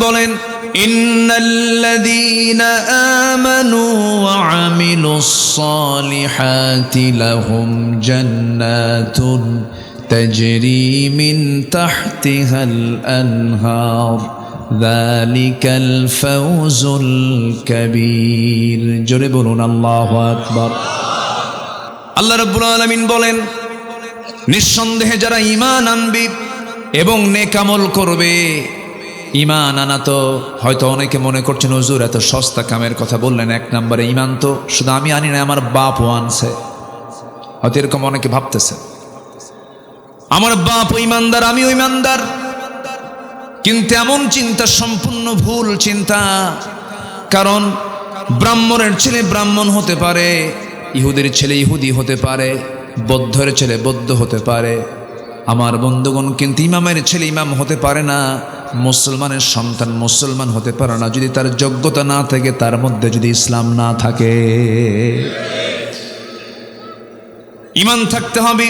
বলেন, ইন্নাল্লাযীনা আমানু ওয়া আমিলুস সালিহাতি লাহুম জান্নাতুন তাজরি মিন তাহতিহাল আনহার যালিকাল ফাওজুল কাবীর। জোরে বলুন আল্লাহু আকবার। আল্লাহ রাব্বুল আলামিন বলেন, নিঃসন্দেহে যারা ঈমান আনবে এবং নেক আমল করবে। ঈমান আনা তো হয়তো অনেকে মনে করছেন হুজুর এত সস্তা কামের কথা বললেন, এক নম্বরে ঈমান তো শুধু আমি আনি না, আমার বাপও আনছে। হয়তো এরকম অনেকে ভাবতেছে আমার বাপও ঈমানদার, আমিও ঈমানদার। কিন্তু এমন চিন্তা সম্পূর্ণ ভুল চিন্তা। কারণ ব্রাহ্মণের ছেলে ব্রাহ্মণ হতে পারে, ইহুদির ছেলে ইহুদি হতে পারে, বৌদ্ধের ছেলে বৌদ্ধ হতে পারে। আমার বন্ধুগণ, কিন্তু ইমামের ছেলে ইমাম হতে পারে না, মুসলমানের সন্তান মুসলমান হতে পারে না যদি তার যোগ্যতা না থাকে, তার মধ্যে যদি ইসলাম না থাকে। ঈমান থাকতে হবে,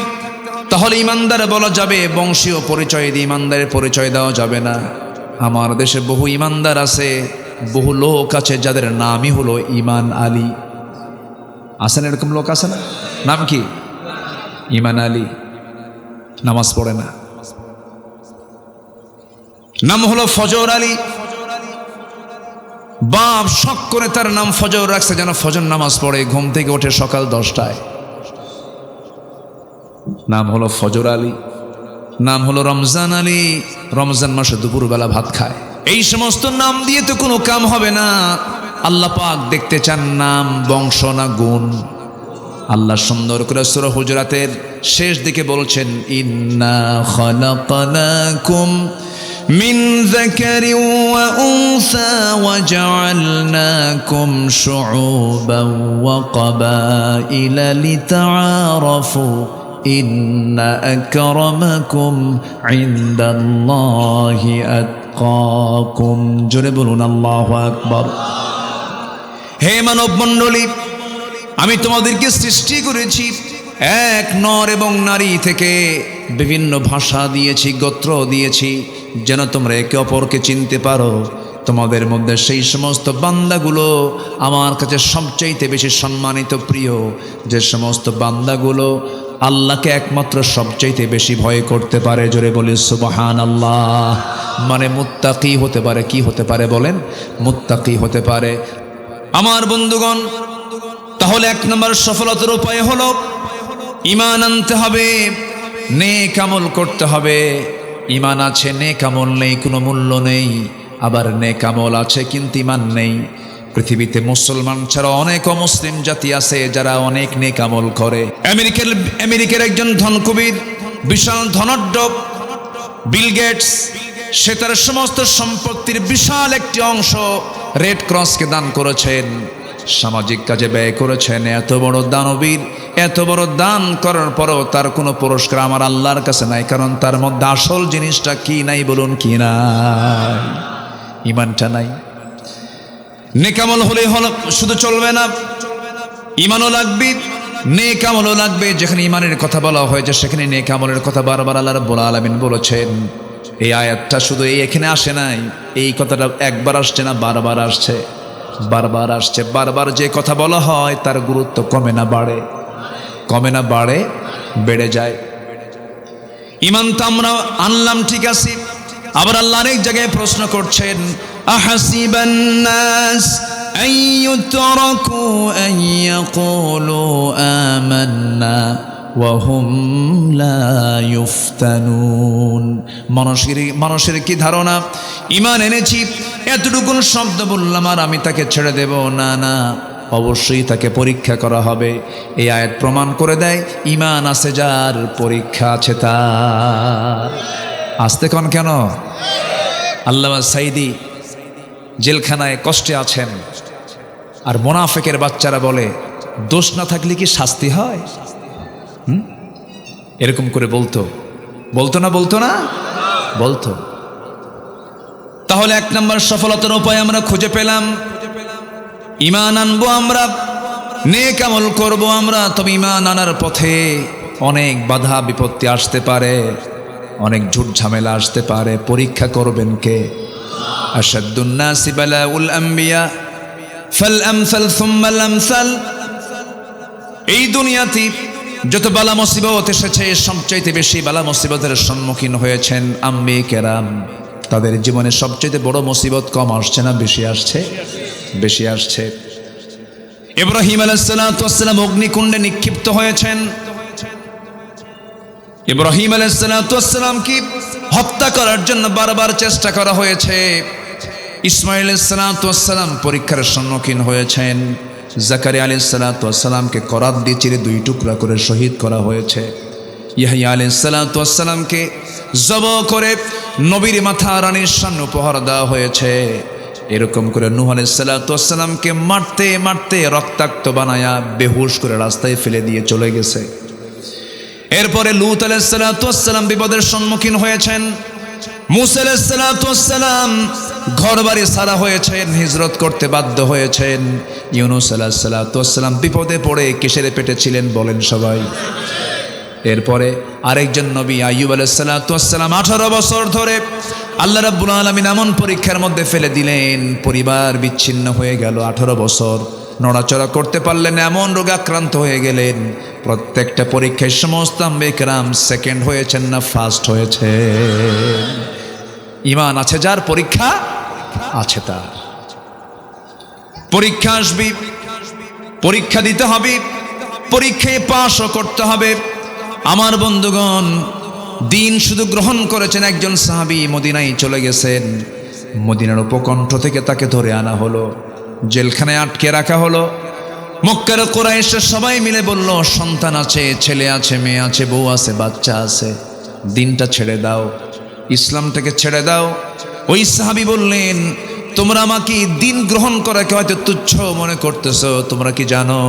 তাহলে ঈমানদার বলা যাবে। বংশীয় পরিচয় দিয়ে ঈমানদারের পরিচয় দেওয়া যাবে না। আমার দেশে বহু ঈমানদার আছে, বহু লোক আছে যাদের নামই হলো ঈমান আলী। আছেন এরকম লোক? আছে না? নাম কি? ঈমান আলী। নামাজ পড়ে না। নাম হলো ফজর আলী। বাপ শখ করে তার নাম ফজর রাখছে, যেন ফজর নামাজ পড়ে, ঘুম থেকে ওঠে সকাল 10টায়। নাম হলো ফজর আলী। নাম হলো রমজান আলী, রমজান মাসে দুপুরবেলা ভাত খায়। এই সমস্ত নাম দিয়ে তো কোনো কাম হবে না। আল্লাহ পাক দেখতে চান নাম, বংশ না গুণ। আল্লাহ সুন্দর করে সূরা হুজুরাতের শেষ দিকে বলছেন, ইন্না খালাকনাকুম মিন যাকারিন ওয়া উনসা ওয়া জাআলনাকুম শুউবান ওয়া ক্বাবাইলা লিতাআরাফু ইন্না আকরামাকুম ইনদাল্লাহি আতকাকুম। জোরে বলুন আল্লাহু আকবার। হে মানব মণ্ডলী, আমি তোমাদেরকে সৃষ্টি করেছি এক নর এবং নারী থেকে, বিভিন্ন ভাষা দিয়েছি, গোত্র দিয়েছি, যেন তোমরা একে অপরকে চিনতে পারো। তোমাদের মধ্যে সেই সমস্ত বান্দাগুলো আমার কাছে সবচাইতে বেশি সম্মানিত, প্রিয়, যে সমস্ত বান্দাগুলো আল্লাহকে একমাত্র সবচাইতে বেশি ভয় করতে পারে। জোরে বলি সুবহানাল্লাহ। মানে মুত্তাকি হতে পারে। কি হতে পারে বলেন? মুত্তাকি হতে পারে। আমার বন্ধুগণ, তাহলে এক নম্বর সফলতার উপায় হলো ঈমান আনতে হবে, নেক আমল করতে হবে। ঈমান আছে, নেক আমল নেই, কোনো মূল্য নেই। আবার নেক আমল আছে কিন্তু ঈমান নেই। পৃথিবীতে মুসলমান ছাড়া অনেক অমুসলিম জাতি আছে যারা অনেক নেক আমল করে। আমেরিকার একজন ধনকুবের, বিশাল ধনাঢ্য বিল গেটস, সে তার সমস্ত সম্পত্তির বিশাল একটি অংশ রেড ক্রসকে দান করেছেন, সামাজিক কাজে ব্যয় করেছেন। এত বড় দানবীর, এত বড় দান করার পরও তার কোনো পুরস্কার আমার আল্লাহর কাছে নাই। কারণ তার মধ্যে আসল জিনিসটা কি নাই বলুন? কি নাই? ঈমানটা নাই। নেক আমল হলে শুধু চলবে না, ঈমানও লাগবে, নেক আমলও লাগবে। যেখানে ঈমানের কথা বলা হয়েছে সেখানে নেক আমলের কথা বারবার আল্লাহ রাব্বুল আলামিন বলেছেন। এই আয়াতটা শুধু এখানে আসে নাই, এই কথাটা একবার আসছে না, বারবার আসছে, বারবার আসছে। বারবার যে কথা বলা হয় তার গুরুত্ব কমে না বাড়ে? কমে না বাড়ে? বেড়ে যায়। ঈমান তো আমরা আনলাম, ঠিক আছে। আবার আল্লাহ অনেক জায়গায় প্রশ্ন করছেন, আহাসিবান নাস আন ইউতরাকু আন ইয়াকুলু আমান্না ওয়া হুম লা ইফতানুন। মানুষের কি ধারণা, ঈমান এনেছি, এতটুকুন শব্দ বললাম আর আমি তাকে ছেড়ে দেব? না না, অবশ্যই তাকে পরীক্ষা করা হবে। এই আয়াত প্রমাণ করে দেয় ঈমান আছে যার, পরীক্ষা আছে তার। আসতে কন কেন? আল্লামা সাইদি জেলখানায় কষ্টে আছেন, আর মুনাফিকের বাচ্চারা বলে দোষ না থাকলে কি শাস্তি হয়? এরকম করে বলতো না? বলতো না? বলতো। তাহলে এক নম্বর সফলতার উপায় আমরা খুঁজে পেলাম। ঈমান আনবো আমরা, নেক আমল করবো আমরা। তবে ঈমান আনার পথে অনেক বাধা বিপত্তি আসতে পারে, অনেক ঝুট ঝামেলা আসতে পারে। পরীক্ষা করবেন কে? আশাদ্দুন নাসি বালাউল আম্বিয়া ফাল আমসাল সুম্মাল আমসাল। এই দুনিয়াতে যত বালা মুসিবত এসেছে সবচাইতে বেশি বালা মুসিবতের সম্মুখীন হয়েছেন আম্বিয়া কেরাম। তাদের জীবনে সবচাইতে বড় মুসিবত কম আসছে না বেশি আসছে? বেশি আসছে। ইব্রাহিম আলাইহিস সালাতু ওয়াস সালাম অগ্নিকুণ্ডে নিক্ষিপ্ত হয়েছেন। ইব্রাহিম আলাইহিস সালাতু ওয়াস সালামকে হত্যা করার জন্য বারবার চেষ্টা করা হয়েছে। ইসমাঈল আলাইহিস সালাতু ওয়াস সালাম পরীক্ষার সম্মুখীন হয়েছেন। জাকারিয়া আলাইহিস সালাতু ওয়াস সালামকে করাত দিয়ে চিরে দুই টুকরা করে শহীদ করা হয়েছে। ইয়াহইয়া আলাইহিস সালাতু ওয়াস সালামকে জবাহ করে নবীর মাথা রানীর সামনে উপহার দেওয়া হয়েছে। এরকম করে নূহ আলাইহিস সালাতু ওয়াস সালামকে মারতে মারতে রক্তাক্ত বানায়া বেহুশ করে রাস্তায় ফেলে দিয়ে চলে গেছে। এরপরে লূত আলাইহিস সালাতু ওয়াস সালাম বিপদের সম্মুখীন হয়েছেন। মূসা আলাইহিস সালাতু ওয়াস সালাম ঘরবাড়ি ছাড়া হয়েছেন, হিজরত করতে বাধ্য হয়েছেন। ইউনূস আলাইহিস সালাতু ওয়াস সালাম বিপদে পড়ে কিসের পেটে ছিলেন বলেন সবাই? এরপরে আরেকজন নবী আইয়ুব আলাইহিস সালাতু ওয়াস সালাম 18 বছর ধরে আল্লাহ রাব্বুল আলামিন এমন পরীক্ষার মধ্যে ফেলে দিলেন, পরিবার বিচ্ছিন্ন হয়ে গেল। 18 বছর নড়াচড়া করতে পারলেন, এমন রোগে আক্রান্ত হয়ে গেলেন। প্রত্যেকটা পরীক্ষায় সমস্ত আম্বিয়া কেরাম সেকেন্ড হয়েছেন না ফার্স্ট হয়েছে? ঈমান আছে যার, পরীক্ষা আছে তার। পরীক্ষা আসবে, পরীক্ষা দিতে হবে, পরীক্ষায় পাশও করতে হবে। আমার বন্ধুগণ, দিন শুধু গ্রহণ করেছেন একজন সাহাবী, মদিনায় চলে গেছেন। মদিনার উপকণ্ঠ থেকে তাকে ধরে আনা হলো, জেলখানায় আটকে রাখা হলো। মক্কার কুরাইশের সবাই মিলে বলল, সন্তান আছে, ছেলে আছে, মেয়ে আছে, বউ আছে, বাচ্চা আছে, দিনটা ছেড়ে দাও, ইসলামটাকে ছেড়ে দাও। ওই সাহাবী বললেন, তোমরা আমাকে দিন গ্রহণ করাকে হয়তো তুচ্ছ মনে করতেছো, তোমরা কি জানো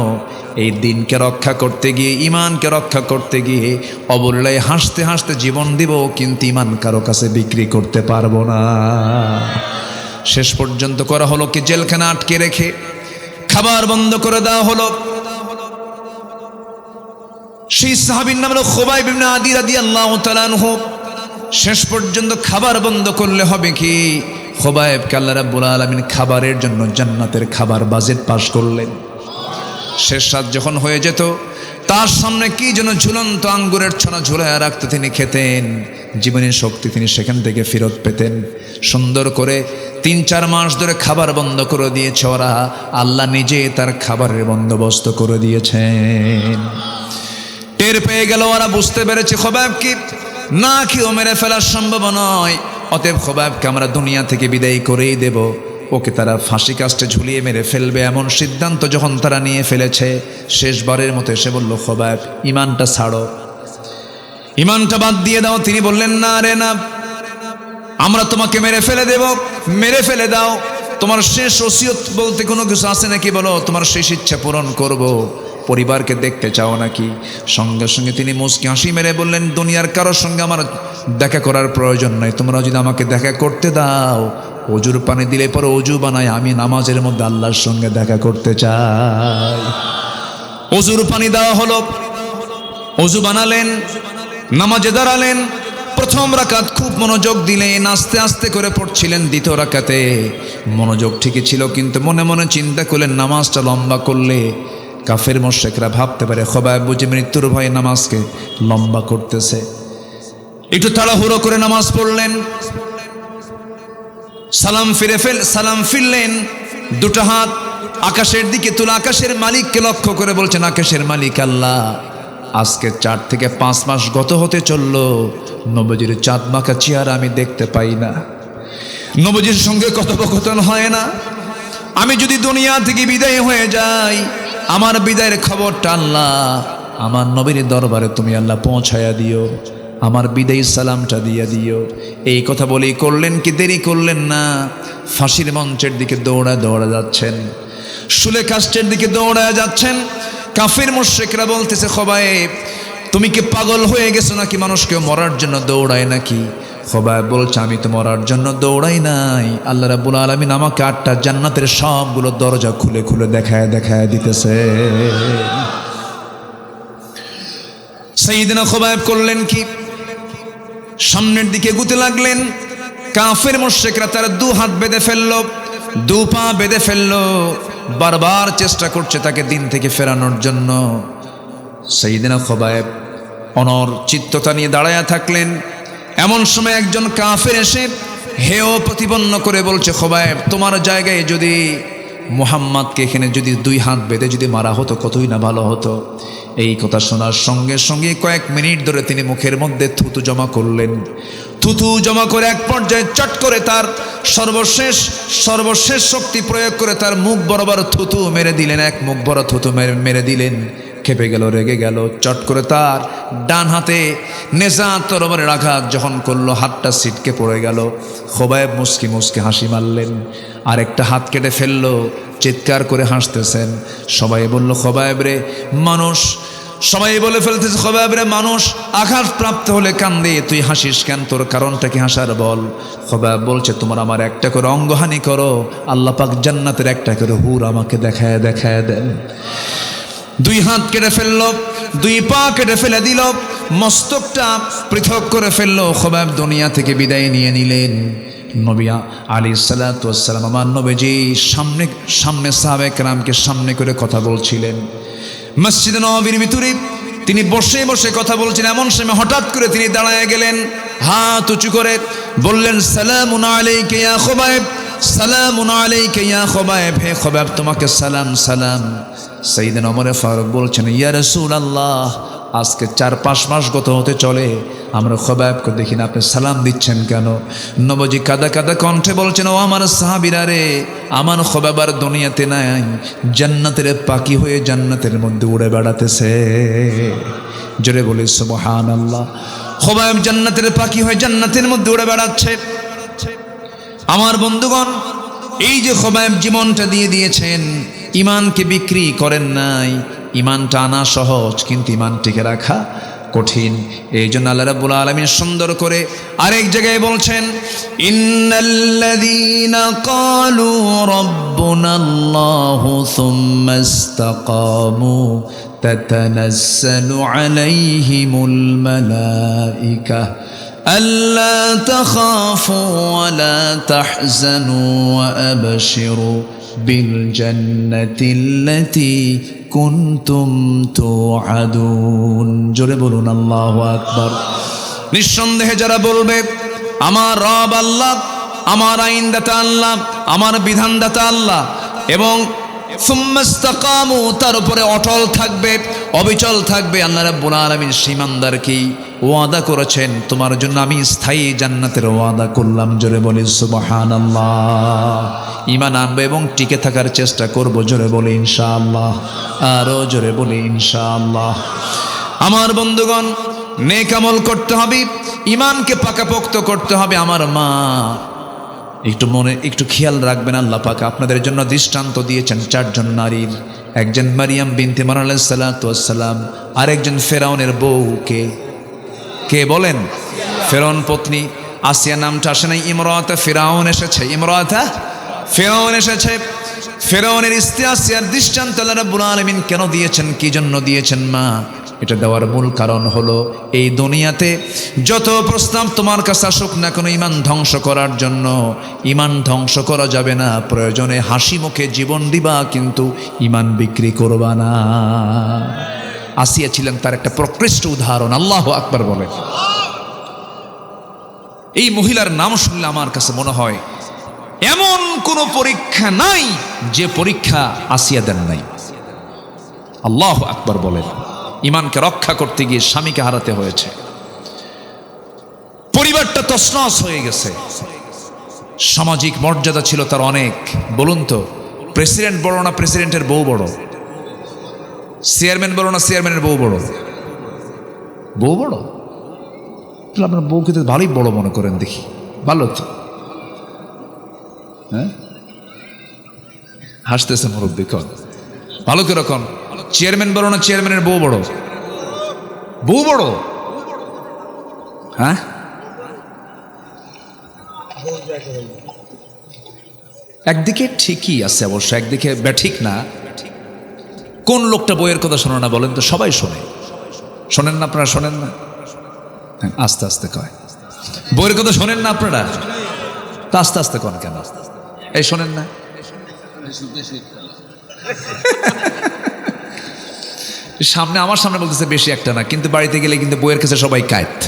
এই দিনকে রক্ষা করতে গিয়ে, ইমানকে রক্ষা করতে গিয়ে অবলীলায় হাসতে হাসতে জীবন দিব, কিন্তু ইমান কারো কাছে বিক্রি করতে পারবো না। শেষ পর্যন্ত করা হলো কি, জেলখানা আটকে রেখে খাবার বন্ধ করে দেওয়া হলো। সেই সাহাবীর নাম হলো খুবাইব ইবনে আদি রাদিয়াল্লাহু তাআলা আনহু। শেষ পর্যন্ত খাবার বন্ধ করলে হবে কি, খুবাইবকে আল্লাহ রাব্বুল আলামিন খাবারের জন্য জান্নাতের খাবার বাজেট পাস করলেন। শেষ রাত যখন হয়ে যেত, তার সামনে কি যেন ঝুলন্ত আঙ্গুরের ছড়া ঝুলাইয়া রাখতে তিনি খেতেন। জীবনের শক্তি তিনি সেখান থেকে ফেরত পেতেন। সুন্দর করে 3-4 মাস ধরে খাবার বন্ধ করে দিয়েছে ওরা, আল্লাহ নিজে তার খাবারের বন্দোবস্ত করে দিয়েছেন। টের পেয়ে গেল ওরা, বুঝতে পেরেছে খুবাইবকে না কেউ মেরে ফেলার সম্ভব নয়, অতএব খুবাইবকে আমরা দুনিয়া থেকে বিদায় করেই দেব, ওকে তারা ফাঁসি কাস্টে ঝুলিয়ে মেরে ফেলবে, এমন সিদ্ধান্ত যখন তারা নিয়ে ফেলেছে, শেষবারের মতো এসে বলল, খুবাইব ইমানটা ছাড়ো, ইমানটা বাদ দিয়ে দাও। তিনি বললেন, না রে না, আমরা তোমাকে মেরে ফেলে দেব, মেরে ফেলে দাও। তোমার শেষ ওসিয়ত বলতে কোনো কিছু আছে নাকি বলো, তোমার শেষ ইচ্ছা পূরণ করব, পরিবারকে দেখতে চাও নাকি? সঙ্গে সঙ্গে তিনি মুচকি হাসি মেরে বললেন, দুনিয়ার কারোর সঙ্গে আমার দেখা করার প্রয়োজন নাই, তোমরা যদি আমাকে দেখা করতে দাও, অজুর পানি দিলে পরে অজু বানায় আমি নামাজের মধ্যে আল্লাহর সঙ্গে দেখা করতে চাই। অজুর পানি দেওয়া হলো, অজু বানালেন, নামাজে দাঁড়ালেন। প্রথম রাকাত খুব মনোযোগ দিলেন, আস্তে আস্তে করে পড়ছিলেন। দ্বিতীয় রাকাতে মনোযোগ ঠিকই ছিল, কিন্তু মনে মনে চিন্তা করলেন, নামাজটা লম্বা করলে কাফের মুশরিকরা ভাবতে পারে খুবাইব বুঝি মৃত্যুর ভয়ে নামাজকে লম্বা করতেছে। একটু তাড়াহুড়ো করে নামাজ পড়লেন, সালাম ফিরলেন, দুটো হাত আকাশের দিকে তুলে আকাশের মালিককে লক্ষ্য করে বলছেন, আকাশের মালিক আল্লাহ, আজকে 4 থেকে 5 মাস গত হতে চললো, নবীজির চাঁদ মাখা চেহারা আমি দেখতে পাই না, নবীজির সঙ্গে কথোপকথন হয় না। আমি যদি দুনিয়া থেকে বিদায় হয়ে যাই, আমার বিদায়ের খবরটা আল্লাহ আমার নবীর দরবারে তুমি আল্লাহ পৌঁছায়া দিও, আমার বিদায়ী সালামটা দিয়ে দিও। এই কথা বলেই করলেন কি, দেরি করলেন না, ফাঁসির মঞ্চের দিকে দৌড়া যাচ্ছেন, শুলে কাষ্টের দিকে দৌড়া যাচ্ছেন। কাফির মুশরিকরা বলতেছে, খুবাইব তুমি কি পাগল হয়ে গেছো নাকি, মানুষকে মরার জন্য দৌড়ায় নাকি? খুবাইব বলছে, আমি তো মরার জন্য দৌড়াই নাই, আল্লাহ রাব্বুল আলামিন আমাকে 8টা জান্নাতের সবগুলো দরজা খুলে খুলে দেখায় দিতেছে। সাইয়েদনা খুবাইব করলেন কি, সামনের দিকে এগুতে লাগলেন। কাফের মুশরিকরা তার দু হাত বেঁধে ফেললো, দু পা বেঁধে ফেললো, বারবার চেষ্টা করছে তাকে দিন থেকে ফেরানোর জন্য। সাইয়েদনা খোবায়েব অনর চিত্ততা নিয়ে দাঁড়ায়া থাকলেন। এমন সময় একজন কাফের এসে হেয় প্রতিপন্ন করে বলছে, খোবায়েব, তোমার জায়গায় যদি মুহাম্মাদকে এখানে যদি দুই হাত বেঁধে যদি মারা হতো কতই না ভালো হতো। এই কথা শোনার সঙ্গে সঙ্গে কয়েক মিনিট ধরে তিনি মুখের মধ্যে থুতু জমা করলেন। থুতু জমা করে এক পর্যায়ে চট করে তার সর্বশেষ শক্তি প্রয়োগ করে তার মুখ বরাবর থুতু মেরে দিলেন। এক মুখ বড় থুতু মেরে দিলেন। খেপে গেল, রেগে গেল। চট করে তার ডান হাতে নেজা তরবারের আঘাত যখন করলো, হাতটা ছিটকে পড়ে গেল। খোবায়েব মুস্কি মুস্কি হাসি মারলেন, আর একটা হাত কেটে ফেললো, চিৎকার করে হাসতেছেন। সবাই বলল, খোবায়েব রে মানুষ, সবাই বলে ফেলতেছে, খোবায়েব রে মানুষ আঘাত প্রাপ্ত হলে কান্দে, তুই হাসিস কেন, তোর কারণটা কি হাসার বল। খোবায়েব বলছে, তোমার আমার একটা করে অঙ্গহানি করো, আল্লাহ পাক জান্নাতের একটা করে হুর আমাকে দেখায় দেন। দুই হাত কেটে ফেললো, দুই পা কেটে ফেলে দিল, মস্তকটা পৃথক করে ফেললো। খোবায়েব দুনিয়া থেকে বিদায় নিয়ে নিলেন। নবী আলাইহিস সালাতু ওয়াস সালাম আমার নবীজি সামনে সাহাবায়ে কেরামকে সামনে করে কথা বলছিলেন। মসজিদে নববীর ভিতরে তিনি বসে বসে কথা বলছেন। এমন সময় হঠাৎ করে তিনি দাঁড়ায় গেলেন, হাত উঁচু করে বললেন, সালামুন আলাইকা ইয়া খোবায়েব, সালামুন আলাইকা ইয়া খোবায়েব, হে খোবায়েব তোমাকে সালাম সালাম। সাইয়েদনা ওমর ফারুক বলছেন, ইয়া রাসূলুল্লাহ, আজকে 4-5 মাস গত হতে চলে আমরা খোবায়েবকে দেখি না, আপনি সালাম দিচ্ছেন কেন? নবীজি কাদা কাদা কণ্ঠে বলছেন, ও আমার সাহাবীরা রে, আমার খোবায়েব আর দুনিয়াতে নাই, জান্নাতের পাখি হয়ে জান্নাতের মধ্যে উড়ে বেড়াতেছে। জোরে বলি সুবহানাল্লাহ। খোবায়েব জান্নাতের পাখি হয়ে জান্নাতের মধ্যে উড়ে বেড়াচ্ছে। আমার বন্ধুগণ, এই যে খোবায়েব জীবনটা দিয়ে দিয়েছেন, ইমানকে বিক্রি করেন নাই। ইমানটা আনা সহজ, কিন্তু ইমান টিকে রাখা কঠিন। এই জন্য আল্লাহ রাব্বুল আলামিন সুন্দর করে আরেক জায়গায় বলছেন, ইন্নাল্লাযীনা ক্বালু রাব্বুনাল্লাহু সুম্মা ইসতাকামু তাতানাজ্জালু আলাইহিমুল মালাইকা আল্লা তাখাফু ওয়া লা তাহজানু ওয়া আবশিরু বিল জান্নাতিল্লাতী কুনতুম তুআদুন। জোরে বলুন আল্লাহু আকবার। নিঃসন্দেহে যারা বলবে আমার রব আল্লাহ, আমার আইনদাতা আল্লাহ, আমার বিধানদাতা আল্লাহ, এবং সুম্মা ইসতাকামু তার উপরে অটল থাকবে, অবিচল থাকবে, আল্লাহ রাব্বুল আলামিন ঈমানদারকে ওয়াদা করেছেন, তোমার জন্য আমি স্থায়ী জান্নাতের ওয়াদা করলাম। জোরে বলি সুবহানাল্লাহ। ঈমান আনবে এবং টিকে থাকার চেষ্টা করব। জোরে বলি ইনশাআল্লাহ। আরো জোরে বলি ইনশাআল্লাহ। আমার বন্ধুগণ, নেক আমল করতে হবে, ঈমানকে পাকাপোক্ত করতে হবে। আমার মা একটু খেয়াল রাখবেন, আল্লাহ পাক আপনাদের জন্য দৃষ্টান্ত দিয়েছেন 4 জন নারীর। একজন মারিয়াম বিনতে ইমরান আলাইহিস সালাতু ওয়াস সালাম, আরেকজন ফেরাউনের বউ। কে বলেন? ফেরাউন পত্নী আসিয়া নামটা আসে নাই, ইমরাতা ফিরাউন এসেছে, ইমরাতা ফেরাউন এসেছে। ফেরাউনের স্ত্রী আসিয়ার দৃষ্টান্ত আল্লাহ রাব্বুল আলামিন কেন দিয়েছেন, কি জন্য দিয়েছেন মা? এটা দেওয়ার মূল কারণ হলো, এই দুনিয়াতে যত প্রস্তাব তোমার কাছে আসুক না কোনো ঈমান ধ্বংস করার জন্য, ঈমান ধ্বংস করা যাবে না। প্রয়োজনে হাসি মুখে জীবন দিবা, কিন্তু ঈমান বিক্রি করবা না। আসিয়া ছিলেন তার একটা প্রকৃষ্ট উদাহরণ। আল্লাহু আকবার বলে। এই মহিলার নাম শুনলে আমার কাছে মনে হয় এমন কোনো পরীক্ষা নাই যে পরীক্ষা আসিয়া দেন নাই। আল্লাহু আকবার বলেন। ঈমানকে রক্ষা করতে গিয়ে স্বামীকে হারাতে হয়েছে, পরিবারটা তছনছ হয়ে গেছে, সামাজিক মর্যাদা ছিল তার অনেক। বলুন তো, প্রেসিডেন্ট বড় না প্রেসিডেন্টের বউ বড়? চেয়ারম্যান বড় না চেয়ারম্যানের বউ বড়? বউ বড়। আপনার বউকে তো ভালোই বড় মনে করেন দেখি, ভালো তো। হ্যাঁ, হাসতেছে মুরব্বী, কন ভালো কিরকম? চেয়ারম্যান বড় না চেয়ারম্যানের বউ বড়? বউ বড়। হ্যাঁ, একদিকে ঠিকই আছে অবশ্য, একদিকে ব্যাঠিক না। কোন লোকটা বইয়ের কথা শোনে না বলেন তো? সবাই শোনে। শোনেন না আপনারা? শোনেন না? আস্তে আস্তে কয়, বইয়ের কথা শোনেন না আপনারা? তা আস্তে আস্তে কোন কেন? এই শোনেন না, সামনে আমার সামনে বলতেছে বেশি একটা না, কিন্তু বাড়িতে গেলে কিন্তু বইয়ের কাছে সবাই কায়েত।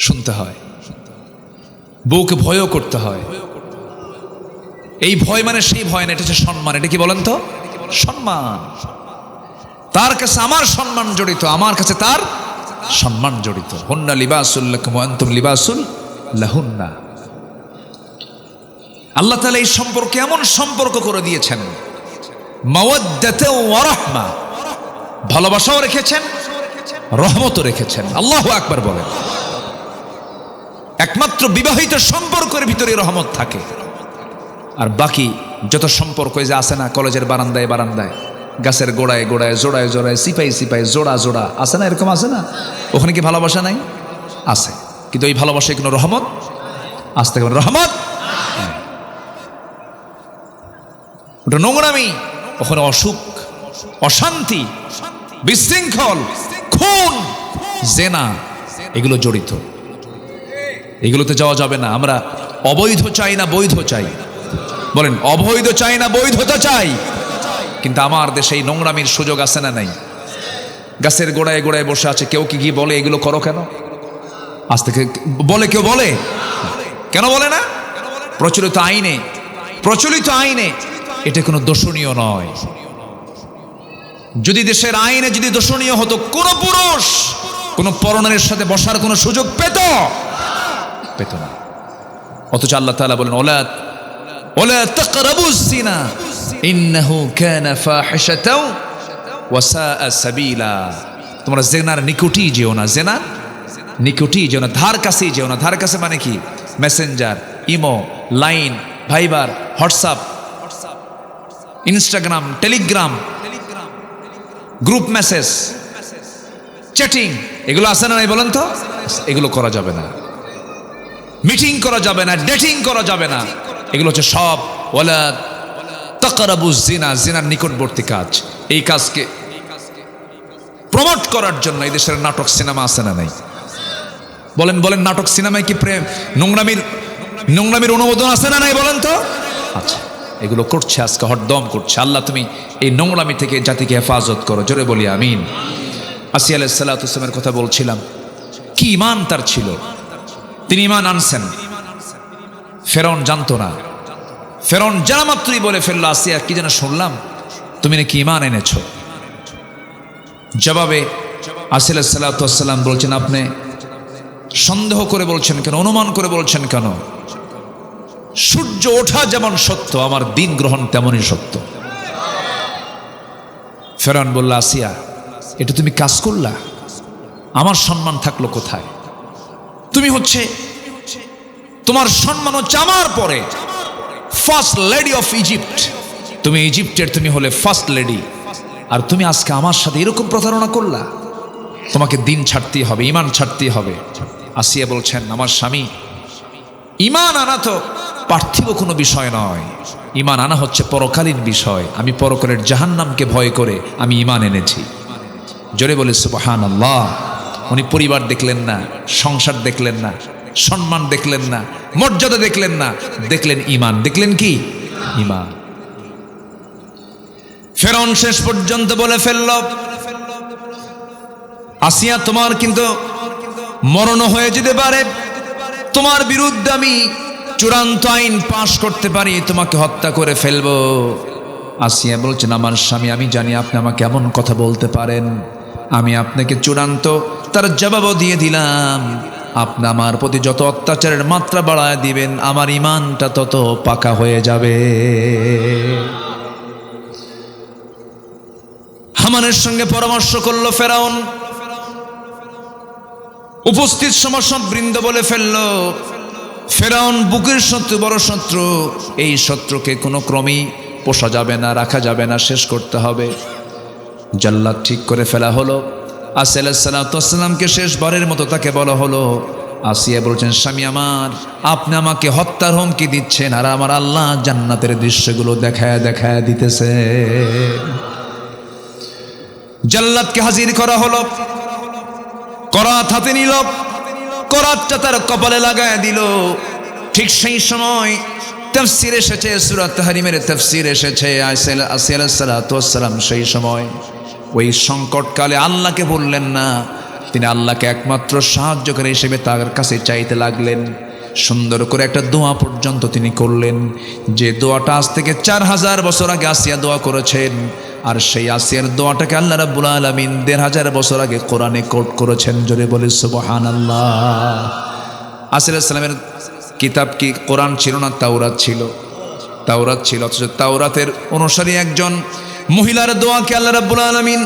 শুনতে হয়, বউকে ভয়ও করতে হয়। এই ভয় মানে সেই ভয় না, এটা হচ্ছে সম্মান। এটা কি বলেন তো? সম্মান। তার কাছে আমার সম্মান জড়িত, আমার কাছে তার সম্মান জড়িত। হুন্না লিবাসুল লাকুম ওয়া আনতুম লিবাসুল লাহুন্না। আল্লাহ তাআলা এই সম্পর্কে এমন সম্পর্ক করে দিয়েছেন, মাওয়াদ্দাতাও ওয়া রাহমা, ভালোবাসাও রেখেছেন, রহমতও রেখেছেন। আল্লাহু আকবার বলেন। একমাত্র বিবাহিত সম্পর্কের ভিতরে রহমত থাকে, আর বাকি যত সম্পর্ক যে আছে না, কলেজের বারান্দায় বারান্দায়, গাছের গোড়ায় গোড়ায়, জোড়ায় জোড়ায়, সিপাই সিপাই, জোড়া জোড়া আছে না, এরকম আছে না? ওখানে কি ভালোবাসা নাই? আছে, কিন্তু এই ভালোবাসায় কোনো রহমত আসতে পারে? রহমত ওটা নোংরামি, ওখানে অসুখ, অশান্তি, বিশৃঙ্খল, খুন, জেনা এগুলো জড়িত। এগুলোতে যাওয়া যাবে না। আমরা অবৈধ চাই না, বৈধ চাই। বলেন, অবৈধ চাই না, বৈধতা চাই। কিন্তু আমার দেশে এই নোংরামির সুযোগ আছে না নাই? গাছের গোড়ায় গোড়ায় বসে আছে, কেউ কি গিয়ে বলে এগুলো করো কেন? আজ থেকে বলে? কেউ বলে? কেন বলে না? প্রচলিত আইনে এটা কোনো দোষণীয় নয়। যদি দেশের আইনে যদি দোষণীয় হতো, কোন পুরুষ কোন পরনারীর সাথে বসার কোনো সুযোগ পেত না। অথচ আল্লাহ তাআলা বলেন, ওয়ালা তাকরাবুজ জিনা ইন্নাহু কানা ফাহিশাতাও ওয়া সাআ সাবিলা। তোমরা জিনার নিকটেই যেও না, জিনার নিকটেই যেও না, ধার কাছেই যেও না। ধার কাছে মানে কি? Messenger, imo, Line, Viber, WhatsApp, Instagram, Telegram, group message, chatting, এগুলো আছে না নাই বলেন তো? এগুলো করা যাবে না। মিটিং করা যাবে না, ডেটিং করা যাবে না। এগুলো হচ্ছে সব ওয়ালা তাকরাবুজ জিনা, জিনার নিকটবর্তী কাজ। এই কাজকে প্রমোট করার জন্য এই দেশের নাটক সিনেমা আছে না নাই? বলেন, নাটক সিনেমায় কি প্রেম, নোংরামির অনুমোদন আছে না নাই বলেন তো? আচ্ছা, এগুলো করছে আজকে, হরদম করছে। আল্লাহ তুমি এই নোংরামি থেকে জাতিকে হেফাজত করো, জোরে বলি আমিন। আসিয়া আলাইহিস সালাতু ওয়াস সালামের কথা বলছিলাম, কি ঈমান তার ছিল। তিনি ঈমান আনছেন, ফেরাউন জানতো না। ফেরাউন জানা মাত্রই বলে ফেললো, আসিয়া কি যেন শুনলাম তুমি নাকি ঈমান এনেছো। জবাবে আসিয়া আলাইহিস সালাতু ওয়াস সালাম বলছেন, আপনি সন্দেহ করে বলছেন কেন, অনুমান করে বলছেন কেন? সূর্য ওঠা যেমন সত্য, আমার দিন গ্রহণ তেমনই সত্য। ফেরাউন বলল, আসিয়া এটা তুমি কাজ করলা, আমার সম্মান থাকলো কোথায়? তুমি হচ্ছে, তোমার সম্মান হচ্ছে আমার পরে ফার্স্ট লেডি অফ ইজিপ্ট। তুমি ইজিপ্টের, তুমি হলে ফার্স্ট লেডি, আর তুমি আজকে আমার সাথে এরকম প্রতারণা করলা। তোমাকে দিন ছাড়তেই হবে, ঈমান ছাড়তেই হবে। আসিয়া বলছেন, আমার স্বামী, ঈমান আনা তো পার্থিব কোনো বিষয় নয়, ঈমান আনা হচ্ছে পরকালীন বিষয়। আমি পরকালের জাহান্নামকে ভয় করে আমি ঈমান এনেছি। জোরে বলে সুবহানাল্লাহ। উনি পরিবার দেখলেন না, সংসার দেখলেন না, সম্মান দেখলেন না, মর্যাদা দেখলেন না, দেখলেন ঈমান। দেখলেন কি? ঈমান। ফেরাউন শেষ পর্যন্ত বলে ফেলল, আসিয়া তোমার কিন্তু মরণ হয়ে যেতে পারে, তোমার বিরুদ্ধে আমি চূড়ান্ত আইন পাশ করতে পারি, তোমাকে হত্যা করে ফেলবো। আসিয়া বলছেন, আমার স্বামী, আমি জানি আপনি আমাকে এমন কথা বলতে পারেন, আমি আপনাকে চূড়ান্ত তার জবাবও দিয়ে দিলাম। আপনি আমার প্রতি যত অত্যাচারের মাত্রা বাড়ায় দিবেন, আমার ঈমানটা তত পাকা হয়ে যাবে। হামানের সঙ্গে পরামর্শ করলো ফেরাউন। উপস্থিত সমস্ত বৃন্দ বলে ফেলল, ফেরাউন বুকের শত্রু, বড় শত্রু। এই শত্রুকে কোনো ক্রমেই পোষা যাবে না, রাখা যাবে না, শেষ করতে হবে। জাল্লাদ ঠিক করে ফেলা হলো। আসিয়া আলাইহিস সালাতু ওয়াস সালামকে শেষবারের মতো তাকে বলা হলো। আসিয়া বলছেন, স্বামী আমার, আপনি আমাকে হত্যার হুমকি দিচ্ছেন, আর আমার আল্লাহ জান্নাতের দৃশ্যগুলো দেখায় দিতেছে। জাল্লাদকে হাজির করা হলো, করাত হাতে নিল। করাতটা তার কপালে লাগায় দিল। ঠিক সেই সময় তাফসীর এসেছে, সূরা তাহরিমের তাফসীর এসেছে, আসিয়া আলাইহিস সালাতু ওয়াস সালাম সেই সময় ওই সংকটকালে আল্লাহকে বললেন না, তিনি আল্লাহকে একমাত্র সাহায্যকারী হিসেবে তার কাছে চাইতে লাগলেন। সুন্দর করে একটা দোয়া পর্যন্ত তিনি করলেন, যে দোয়াটা আজ থেকে 4000 বছর আগে আসিয়া দোয়া করেছেন। আর সেই আসিয়ার দোয়াটাকে আল্লাহ রাব্বুল আলামিন 1500 বছর আগে কোরআনে কোট করেছেন। জোরে বলে সুবহানাল্লাহ। আসিয়া আলাইহিস সালামের কিতাব কি কোরআন ছিল না তাওরাত ছিল? তাওরাত ছিল। অথচ তাওরাতের অনুসারী একজন মহিলার দোয়াকে আল্লাহ রাব্বুল আলামিন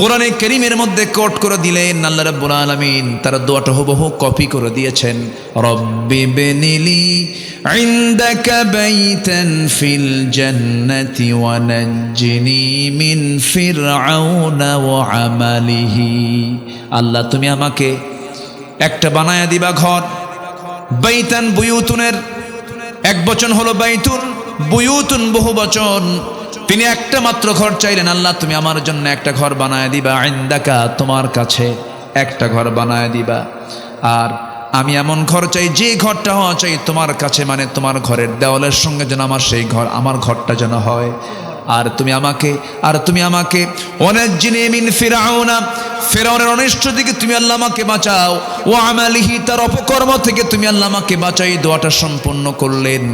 কোরআনে কারীমের মধ্যে কোট করে দিলেন। আল্লাহ রাব্বুল আলামিন তার দোয়াটা হুবহু কপি করে দিয়েছেন। রব্বি বিনিলি ইনদাকা বাইতান ফিল জান্নাতি ওয়া নাজ্জিনি মিন ফিরআউনা ওয়া আমালিহি। আল্লাহ তুমি আমাকে একটা বানায়া দিবা ঘর। বাইতান বুয়ুতুনের এক বচন হলো বাইতুন, বুয়ুতুন বহু বচন। তিনি একটা মাত্র ঘর চাইলেন, আল্লাহ তুমি আমার জন্য একটা ঘর বানায় দিবা, ইনদাকা তোমার কাছে একটা ঘর বানায় দিবা। আর আমি এমন ঘর চাই যে ঘরটা হওয়া চাই তোমার কাছে, মানে তোমার ঘরের দেওয়ালের সঙ্গে যেন আমার সেই ঘর, আমার ঘরটা যেন হয়। আর তুমি আমাকে ওয়ানাজ্জিনি মিন ফিরআউনা, ফিরআউনের অনিষ্ট থেকে তুমি আল্লাহ আমাকে বাঁচাও, ওয়া আমালিহি তার অপকর্ম থেকে তুমি আল্লাহ আমাকে বাঁচাই। দোয়াটা সম্পন্ন করলেন।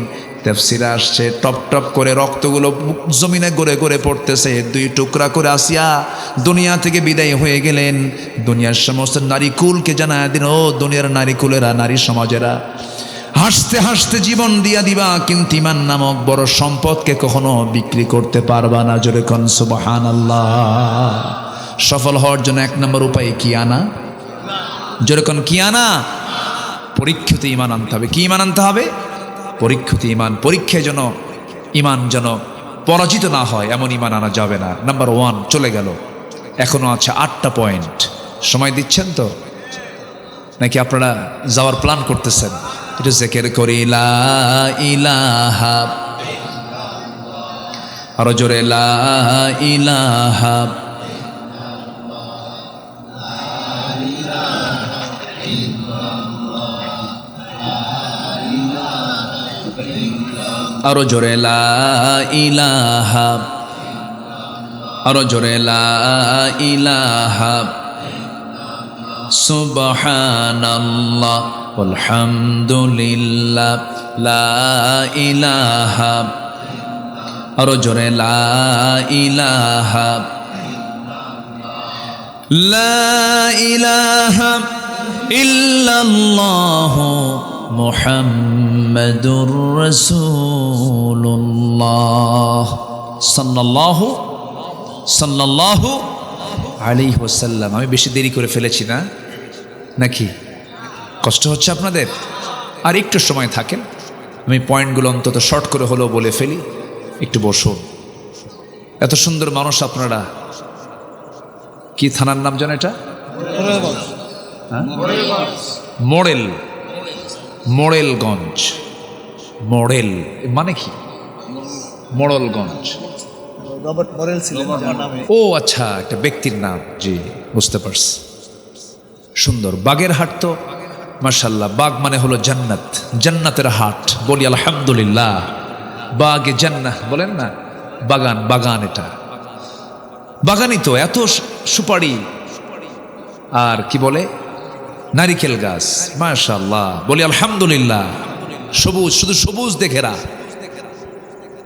তাফসীরে আসছে টপ টপ করে রক্তগুলো জমিনে গড়ে গড়ে পড়তেছে। 2 টুকরা করে আসিয়া দুনিয়া থেকে বিদায় হয়ে গেলেন। দুনিয়ার সমস্ত নারীকুলকে জানায় দিন, ও দুনিয়ার নারীকুলেরা, নারী সমাজেরা, হাসতে হাসতে জীবন দিয়া দিবা, কিন্তু ঈমান নামক বড় সম্পদকে কখনো বিক্রি করতে পারবা না। জোরে কোন সুবহানাল্লাহ। সফল হওয়ার জন্য 1 নম্বর উপায় কি আনা? জোরে কোন কি আনা? পরীক্ষিত ঈমান আনতে হবে। কি ঈমান আনতে হবে? পরীক্ষিত ঈমান। পরীক্ষায় যেন ঈমান যেন পরাজিত না হয়, এমন ঈমান আনা যাবে না। নাম্বার 1 চলে গেল। এখনো আছে 8টা পয়েন্ট। সময় দিচ্ছেন তো নাকি আপনারা যাওয়ার প্ল্যান করতেছেন? একটু জিকির করি লা ইলাহা, আরো জোরে লা ইলাহা, আরো জোরে লা ইলাহা, আরো জোরে লা ইলাহা, সুবহানাল্লাহ আলহামদুলিল্লাহ লা ইলাহা, আরো জোরে লা ইলাহা, লা ইলাহা ইল্লাল্লাহু মুহাম্মাদুর রাসূলুল্লাহ সাল্লাল্লাহু আলাইহি ওয়াসাল্লাম। আমি বেশি দেরি করে ফেলেছি না নাকি? কষ্ট হচ্ছে আপনাদের? আর একটু সময় থাকেন, আমি পয়েন্টগুলো অন্তত শর্ট করে হলেও বলে ফেলি। একটু বসুন। এত সুন্দর মানুষ আপনারা। কি থানার নাম জানেন এটা? মোড়েল, মোড়েলগঞ্জ। মোড়েল মানে কি? মোড়লগঞ্জ। ও আচ্ছা, একটা ব্যক্তির নাম। জি, বুঝতে পারছি। সুন্দর। বাগেরহাট তো মাশাআল্লাহ, বাগ মানে হলো জান্নাত, জান্নাতের হাট। বলি আলহামদুলিল্লাহ। বাগে জান্নাহ বলেন না, বাগান, বাগান। এটা বাগানই তো, এত সুপারি আর কি বলে নারিকেল গাছ, মাশাআল্লাহ। বলি আলহামদুলিল্লাহ। সবুজ, শুধু সবুজ দেখেরা।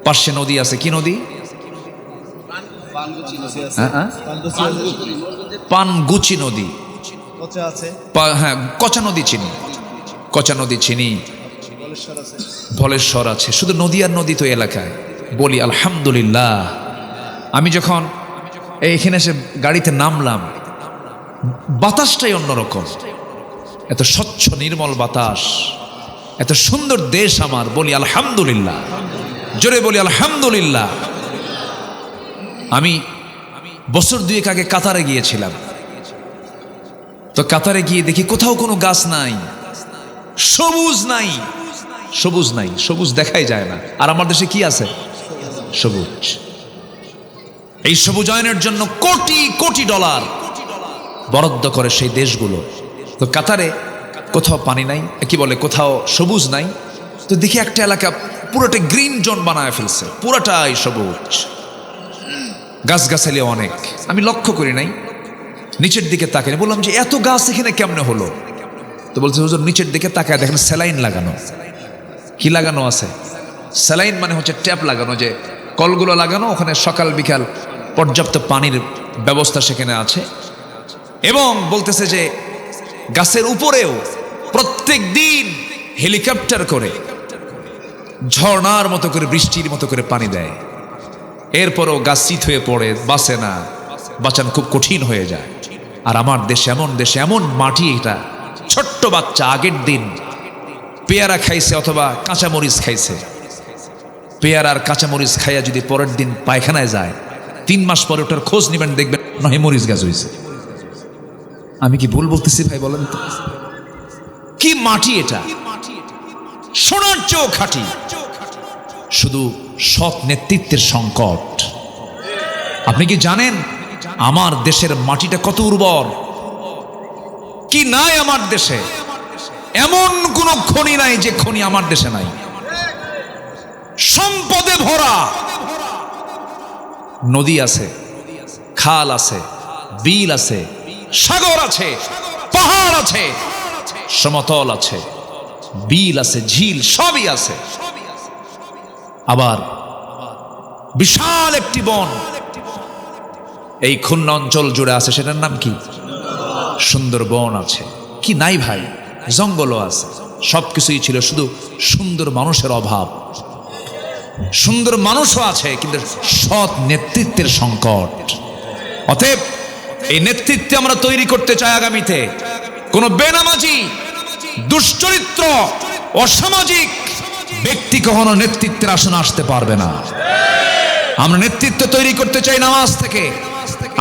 পাশে নদী আছে। কি নদী? পানগুচি নদী। হ্যাঁ, কচা নদী চিনি, কচা নদী চিনি। ভলেশ্বর আছে। শুধু নদী আর নদী তো এলাকায়। বলি আলহামদুলিল্লাহ। আমি যখন এইখানে এসে গাড়িতে নামলাম, বাতাসটাই অন্যরকম। এত স্বচ্ছ নির্মল বাতাস, এত সুন্দর দেশ আমার। বলি আলহামদুলিল্লাহ। জোরে বলি আলহামদুলিল্লাহ। আমি বছর 2 আগে কাতারে গিয়েছিলাম। তো কাতারে গিয়ে দেখি কোথাও কোনো গাছ নাই, সবুজ নাই, সবুজ নাই, সবুজ দেখাই যায় না। আর আমার দেশে কি আছে? সবুজ। এই সবুজায়নের জন্য কোটি কোটি ডলার বরাদ্দ করে সেই দেশগুলো। তো কাতারে কোথাও পানি নাই, কি বলে কোথাও সবুজ নাই। তো দেখি একটা এলাকা পুরোটা গ্রিন জোন বানায় ফেলছে, পুরোটাই সবুজ, গাছগাছালি অনেক। আমি লক্ষ্য করি নাই, নিচের দিকে তাকাই, বললাম যে এত গাছ এখানে কেমনে হলো? তো বলছে হুজুর নিচের দিকে তাকায় দেখেন স্যালাইন লাগানো। কি লাগানো আছে? স্যালাইন মানে হচ্ছে ট্যাপ লাগানো, যে কলগুলো লাগানো, ওখানে সকাল বিকাল পর্যাপ্ত পানির ব্যবস্থা সেখানে আছে। এবং বলতেছে যে গাছের উপরেও প্রত্যেক দিন হেলিকপ্টার করে ঝর্ণার মতো করে বৃষ্টির মতো করে পানি দেয়। এরপরও গাছ চিত হয়ে পড়ে, বাঁচে না, বাঁচানো খুব কঠিন হয়ে যায়। আর আমার দেশে এমন মাটি, এটা ছোট্ট বাচ্চা আগের দিন পেয়ারা খাইছে অথবা কাঁচামরিচ খাইছে, পেয়ারার কাঁচামরিচ খাইয়া যদি পরের দিন পায়খানায় যায়, 3 মাস পরে ওটার খোঁজ নেবেন, দেখবেন নয় মরিচ গাছ হয়েছে। আমি কি ভুল বলতেছি ভাই বলেন তো? কি মাটি এটা, সোনার চেয়েও খাঁটি। শুধু সৎ নেতৃত্বের সংকট। আপনি কি জানেন আমার দেশের মাটিটা কত উর্বর? কি নাই আমার দেশে? এমন কোন খনি নাই যে খনি আমার দেশে নাই। সম্পদে ভরা, নদী আছে, খাল আছে, বিল আছে, সাগর আছে, পাহাড় আছে, সমতল আছে, বিল আছে, ঝিল সবই আছে। আবার বিশাল একটি বন এই খুলনা অঞ্চল জুড়ে আছে, সেটার নাম কি? সুন্দরবন আছে। কি নাই ভাই? জঙ্গলও আছে, সবকিছুই ছিল, শুধু সুন্দর মানুষের অভাব। সুন্দর মানুষও আছে, কিন্তু সৎ নেতৃত্বের সংকট। অতএব এই নেতৃত্বে আমরা তৈরি করতে চাই আগামীতে। কোন বেনামাজি, দুশ্চরিত্র, অসামাজিক ব্যক্তি কখনো নেতৃত্বের আসনে আসতে পারবে না। আমরা নেতৃত্ব তৈরি করতে চাই নামাজ থেকে,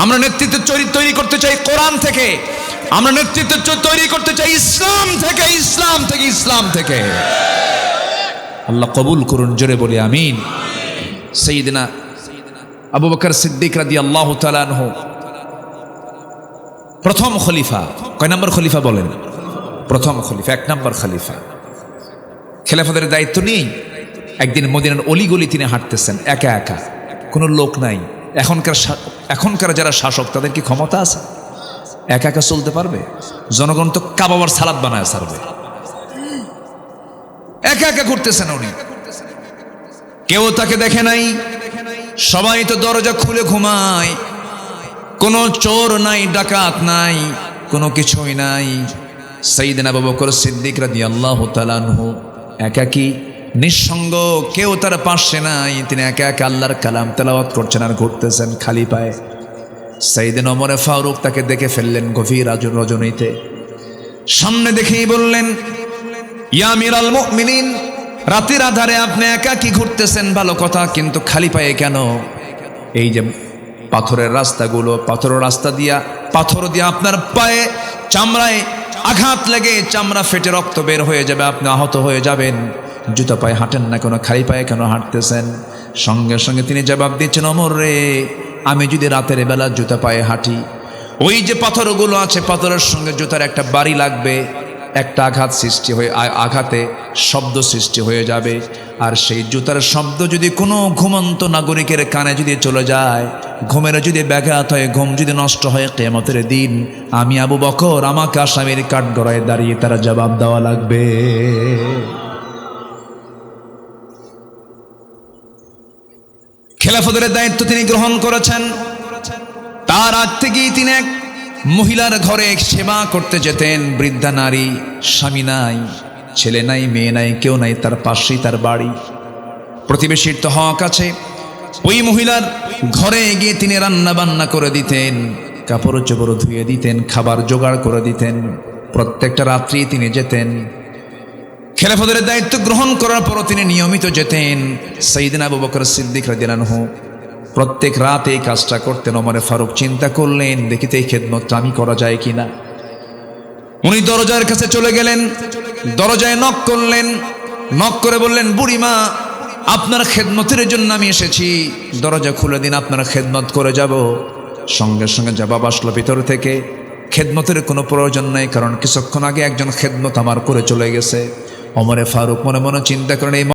আমরা নেতৃত্ব তৈরি করতে চাই কোরআন থেকে, আমরা নেতৃত্ব তৈরি করতে চাই ইসলাম থেকে, ইসলাম থেকে, ইসলাম থেকে। আল্লাহ কবুল করুন, জোরে বলি আমিন। সাইয়েদনা আবু বকর সিদ্দিক রাদিয়াল্লাহু তাআলা আনহু প্রথম খলিফা। কয় নম্বর খলিফা বলেন? প্রথম খলিফা, 1 নম্বর খলিফা। খেলাফতের দায়িত্ব নিয়েই একদিন মদিনার অলিগলি তিনি হাঁটতেছেন একা একা, কোনো লোক নাই। এখনকার যারা শাসক, তাদের কি ক্ষমতা আছে? একা একা চলতে পারবে? জনগণ তো কাবাবার সালাদ বানায় ছাড়বে। একা একা ঘুরতেছেন উনি, কেউ তাকে দেখে নাই, সবাই তো দরজা খুলে ঘুমায়, কোনো চোর নাই, ডাকাত নাই, কোনো কিছুই নাই। সাইয়েদনা আবু বকর সিদ্দিক রাদিয়াল্লাহু তাআলা আনহু একাকী, নিঃসঙ্গ, কেউ তার পাশে নাই। তিনি একা একা আল্লাহর কালাম তেলাওয়াত করছেন আর ঘুরতেছেন খালি পায়ে। সাইয়েদনা ওমর ফারুক তাকে দেখে ফেললেন গভীর রজনীতে, সামনে দেখেই বললেন, ইয়া আমিরাল মুমিনিন, রাতের আধারে আপনি একাকী ঘুরতেছেন ভালো কথা, কিন্তু খালি পায়ে কেন? এই যে পাথরের রাস্তাগুলো, পাথরের রাস্তা দিয়া, পাথর দিয়া আপনার পায়ে চামড়ায় আঘাত লেগে চামড়া ফেটে রক্ত বের হয়ে যাবে, আপনি আহত হয়ে যাবেন। জুতা পায়ে হাঁটেন না কেন? খালি পায়ে কেন হাঁটতেছেন? সঙ্গে সঙ্গে তিনি জবাব দিচ্ছেন, ওমর রে, আমি যদি রাতের বেলা জুতা পায়ে হাঁটি, ওই যে পাথরগুলো আছে, পাথরের সঙ্গে জুতার একটা বাড়ি লাগবে, একটা আঘাত সৃষ্টি হয়ে, আঘাতে শব্দ সৃষ্টি হয়ে যাবে। আর সেই জুতার শব্দ যদি কোনো ঘুমন্ত নাগরিকের কানে যদি চলে যায়, ঘুমের যদি ব্যাঘাত হয়, ঘুম যদি নষ্ট হয়, কিয়ামতের দিন আমি আবু বকর, আমাকে আসামির কাঠগড়ায় দাঁড়িয়ে তারা জবাব দেওয়া লাগবে। খেলাফতের দায়িত্ব তিনি গ্রহণ করেছেন। তার আগ থেকেই তিনি এক মহিলার ঘরে সেবা করতে যেতেন। বৃদ্ধা নারী, স্বামী নাই, ছেলে নাই, মেয়ে নাই, কেউ নাই, তার পাশেই তার বাড়ি। প্রতিবেশীর তো হক আছে। ওই মহিলার ঘরে গিয়ে তিনি রান্না বান্না করে দিতেন, কাপড় চোপড় ধুয়ে দিতেন, খাবার জোগাড় করে দিতেন। প্রত্যেকটা রাত্রি তিনি যেতেন। খেলাফতের দায়িত্ব গ্রহণ করার পরও তিনি নিয়মিত যেতেন। সাইয়েদনা আবু বকর সিদ্দিক রাদিয়াল্লাহু আনহু প্রত্যেক রাতে এই কাজটা করতেন। ওমর ফারুক চিন্তা করলেন, দেখিতে এই খেদমতটা আমি করা যায় কিনা। উনি দরজার কাছে চলে গেলেন, দরজায় নক করলেন, নক করে বললেন, বুড়িমা, আপনার খেদমতের জন্য আমি এসেছি, দরজা খুলে দিন, আপনার খেদমত করে যাব। সঙ্গে সঙ্গে জবাব আসলো ভিতর থেকে, খেদমতের কোনো প্রয়োজন নাই, কারণ কিছুক্ষণ আগে একজন খেদমত আমার করে চলে গেছে। ওমরে ফারুক মনে মনে চিন্তা করেন, এই